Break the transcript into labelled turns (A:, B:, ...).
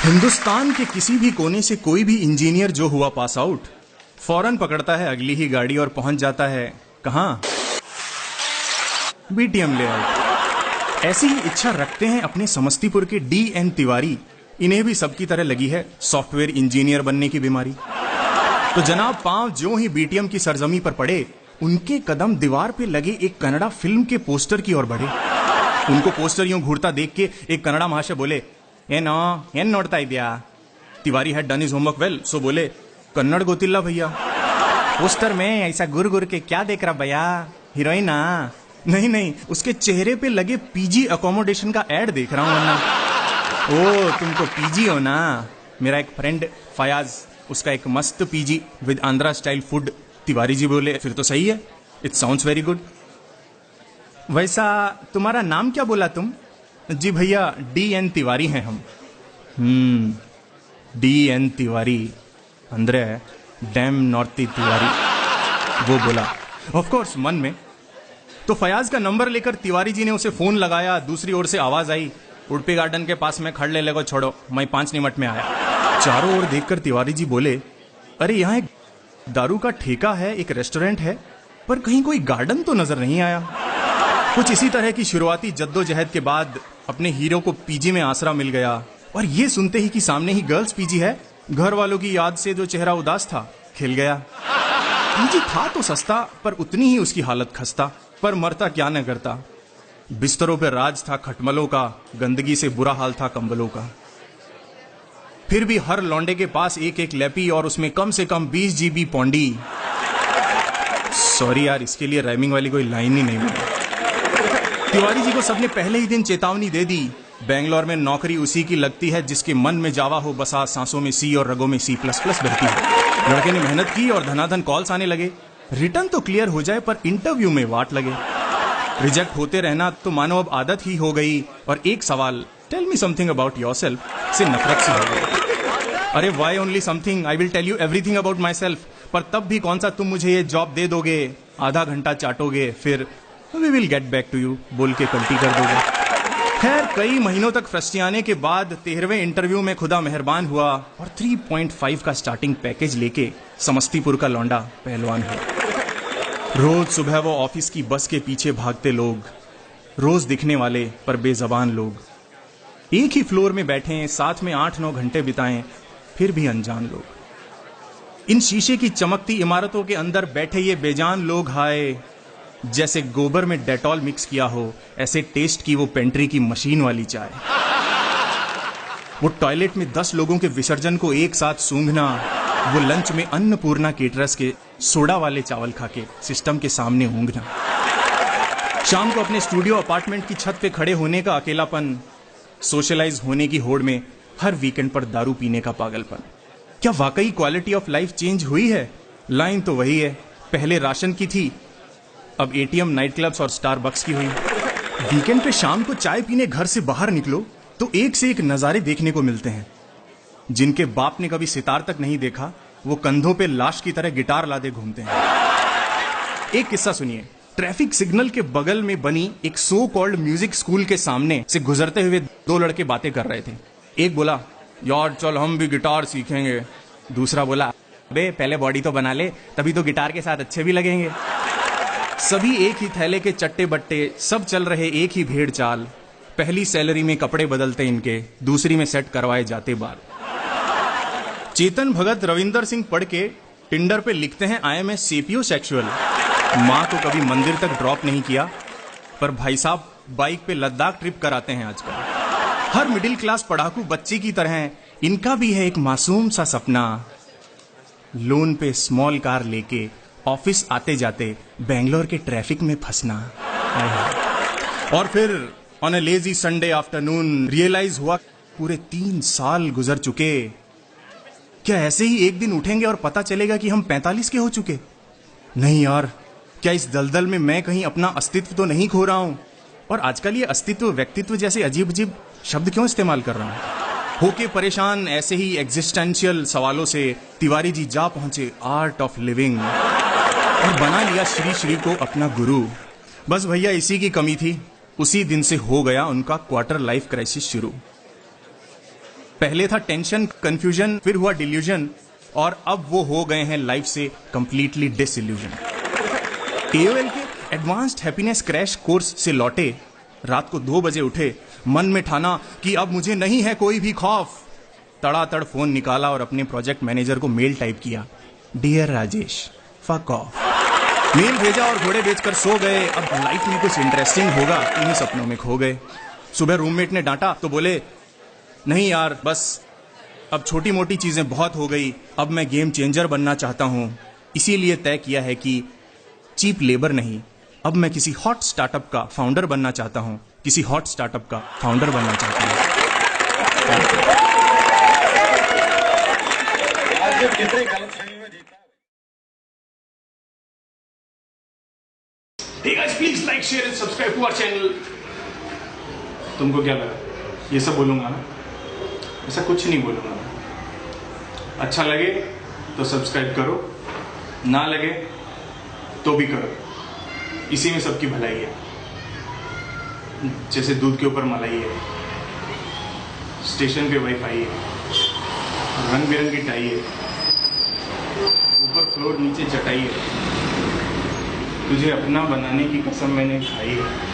A: हिंदुस्तान के किसी भी कोने से कोई भी इंजीनियर जो हुआ पास आउट फौरन पकड़ता है अगली ही गाड़ी और पहुंच जाता है कहां? BTM layout. ऐसी ही इच्छा रखते हैं अपने समस्तीपुर के DN तिवारी। इन्हें भी सबकी तरह लगी है सॉफ्टवेयर इंजीनियर बनने की बीमारी। तो जनाब पांव जो ही बीटीएम की सरजमी पर पड़े, उनके कदम दीवार पे लगे एक कन्नड़ा फिल्म के पोस्टर की ओर बढ़े। उनको पोस्टर यूं घूरता देख के एक कन्नड़ा महाशय बोले, ಏನ್ ನೋಡ್ತಾ ಇದ್ಯಾ? Tiwari had done his homework well, so बोले, कन्नड़ गोतिल्ला भैया। पोस्टर में ऐसा गुर गुर के क्या देख रहा भैया? हीरोइन? नहीं, उसके चेहरे पे लगे पीजी अकोमोडेशन का एड देख रहा हूं वरना। ओ तुमको पीजी हो ना? मेरा एक फ्रेंड फयाज, उसका एक मस्त PG with Andhra style food. Tiwari ji बोले, फिर तो सही है, इट साउंड्स वेरी गुड। वैसा तुम्हारा नाम क्या बोला तुम? जी भैया DN तिवारी हैं हम। DN तिवारी अंदर डैम नॉर्ती तिवारी, वो बोला ऑफ कोर्स मन में। तो फयाज का नंबर लेकर तिवारी जी ने उसे फोन लगाया। दूसरी ओर से आवाज आई, उड़पी गार्डन के पास में खड़ ले को छोड़ो, मैं 5 मिनट में आया। चारों ओर देखकर तिवारी जी बोले, अरे यहाँ एक दारू का ठेका है, एक रेस्टोरेंट है, पर कहीं कोई गार्डन तो नजर नहीं आया। कुछ इसी तरह की शुरुआती जद्दोजहद के बाद अपने हीरो को पीजी में आसरा मिल गया, और ये सुनते ही कि सामने ही गर्ल्स पीजी है, घर वालों की याद से जो चेहरा उदास था खिल गया। पीजी था तो सस्ता, पर उतनी ही उसकी हालत खस्ता, पर मरता क्या न करता। बिस्तरों पर राज था खटमलों का, गंदगी से बुरा हाल था कंबलों का। फिर भी हर लौंडे के पास एक एक लैपी और उसमें कम से कम 20 GB पौंडी। सॉरी यार, इसके लिए राइमिंग वाली कोई लाइन ही नहीं मिली। तिवारी जी को सबने पहले ही दिन चेतावनी दे दी, बेंगलोर में नौकरी उसी की लगती है जिसके मन में जावा हो बसा, सांसों में C और रगों में C++ बहती है। लड़के ने मेहनत की और धनाधन कॉल्स आने लगे। रिटर्न तो क्लियर हो जाए पर इंटरव्यू में वाट लगे। रिजेक्ट होते रहना तो मानो अब आदत ही हो गई, और एक सवाल, tell me something about yourself, से नफरत सी हो गई। अरे why only something, I will tell you everything about my self. पर तब भी कौन सा तुम मुझे ये जॉब दे दोगे, आधा घंटा चाटोगे, फिर we will get back to you बोल के कल्टी कर दोगे। खैर कई महीनों तक फ्रस्टियाने के बाद 13वें इंटरव्यू में खुदा मेहरबान हुआ और 3.5 का स्टार्टिंग पैकेज लेके समस्तीपुर का लौंडा पहलवान हुआ। रोज सुबह वो ऑफिस की बस के पीछे भागते लोग, रोज दिखने वाले पर बेजबान लोग। एक ही फ्लोर में बैठे, साथ में 8-9 घंटे बिताएं, फिर भी अनजान लोग। इन शीशे की चमकती इमारतों के अंदर बैठे ये बेजान लोग, हाय जैसे गोबर में डेटॉल मिक्स किया हो, ऐसे टेस्ट की वो पेंट्री की मशीन वाली चाय। वो टॉयलेट में 10 लोगों के विसर्जन को एक साथ सूंघना, वो लंच में अन्नपूर्णा केटरर्स के सोडा वाले चावल खा के सिस्टम के सामने ऊँघना, शाम को अपने स्टूडियो अपार्टमेंट की छत पे खड़े होने का अकेलापन, सोशलाइज होने की होड़ में हर वीकेंड पर दारू पीने का पागलपन। क्या वाकई क्वालिटी ऑफ लाइफ चेंज हुई है? लाइन तो वही है, पहले राशन की थी, अब ATM, नाइट क्लब्स और स्टारबक्स की हुई। वीकेंड पे शाम को चाय पीने घर से बाहर निकलो तो एक से एक नजारे देखने को मिलते हैं। जिनके बाप ने कभी सितार तक नहीं देखा, वो कंधों पे लाश की तरह गिटार लादे घूमते हैं। एक किस्सा सुनिए। ट्रैफिक सिग्नल के बगल में बनी एक सो कॉल्ड म्यूजिक स्कूल के सामने से गुजरते हुए 2 लड़के बातें कर रहे थे। एक बोला, यार चल हम भी गिटार सीखेंगे। दूसरा बोला, बे पहले बॉडी तो बना ले, तभी तो गिटार के साथ अच्छे भी लगेंगे। सभी एक ही थैले के चट्टे बट्टे, सब चल रहे एक ही भेड़ चाल। पहली सैलरी में कपड़े बदलते इनके, दूसरी में सेट करवाए जाते बाल। चेतन भगत रविंदर सिंह पढ़ के टिंडर पे लिखते हैं, I am a sapiosexual. माँ को कभी मंदिर तक ड्रॉप नहीं किया, पर भाई साहब बाइक पे लद्दाख ट्रिप कराते हैं आजकल। हर मिडिल क्लास पढ़ाकू बच्ची की तरह इनका भी है एक मासूम सा सपना, लोन पे स्मॉल कार लेके ऑफिस आते जाते बेंगलोर के ट्रैफिक में फंसना। और फिर on a lazy Sunday afternoon realize हुआ पूरे 3 साल गुजर चुके। क्या ऐसे ही एक दिन उठेंगे और पता चलेगा कि हम 45 के हो चुके? नहीं यार, क्या इस दलदल में मैं कहीं अपना अस्तित्व तो नहीं खो रहा हूं? और आजकल ये अस्तित्व व्यक्तित्व जैसे अजीब अजीब शब्द क्यों इस्तेमाल कर रहा हूं? होके परेशान ऐसे ही एग्जिस्टेंशियल सवालों से तिवारी जी जा पहुंचे आर्ट ऑफ लिविंग और बना लिया श्री श्री को अपना गुरु। बस भैया इसी की कमी थी, उसी दिन से हो गया उनका क्वार्टर लाइफ क्राइसिस शुरू। पहले था टेंशन, कंफ्यूजन, फिर हुआ डिल्यूजन, और अब वो हो गए हैं लाइफ से कंप्लीटली डिसइल्यूजन। AOL के एडवांस्ड हैप्पीनेस क्रैश कोर्स से लौटे, रात को 2 बजे उठे, मन में ठाना कि अब मुझे नहीं है कोई भी खौफ। तड़ातड़ फोन निकाला और अपने प्रोजेक्ट मैनेजर को मेल टाइप किया, dear Rajesh, fuck off. Mail भेजा और घोड़े बेचकर सो गए। अब लाइफ में कुछ इंटरेस्टिंग होगा, इन्हीं सपनों में खो गए। सुबह रूममेट ने डांटा तो बोले, नहीं यार, बस अब छोटी मोटी चीजें बहुत हो गई, अब मैं गेम चेंजर बनना चाहता हूं। इसीलिए तय किया है कि चीप लेबर नहीं, अब मैं किसी हॉट स्टार्टअप का फाउंडर बनना चाहता हूं, किसी हॉट स्टार्टअप का फाउंडर बनना चाहता हूं। Hey guys, please like, share and subscribe to our channel. तुमको क्या लगा ये सब बोलूंगा ना? ऐसा कुछ नहीं बोलूंगा। अच्छा लगे तो सब्सक्राइब करो, ना लगे तो भी करो, इसी में सबकी भलाई है। जैसे दूध के ऊपर मलाई है, स्टेशन पे वाईफाई है, रंग बिरंगी टाई है, ऊपर फ्लोर नीचे चटाई है, तुझे अपना बनाने की कसम मैंने खाई है।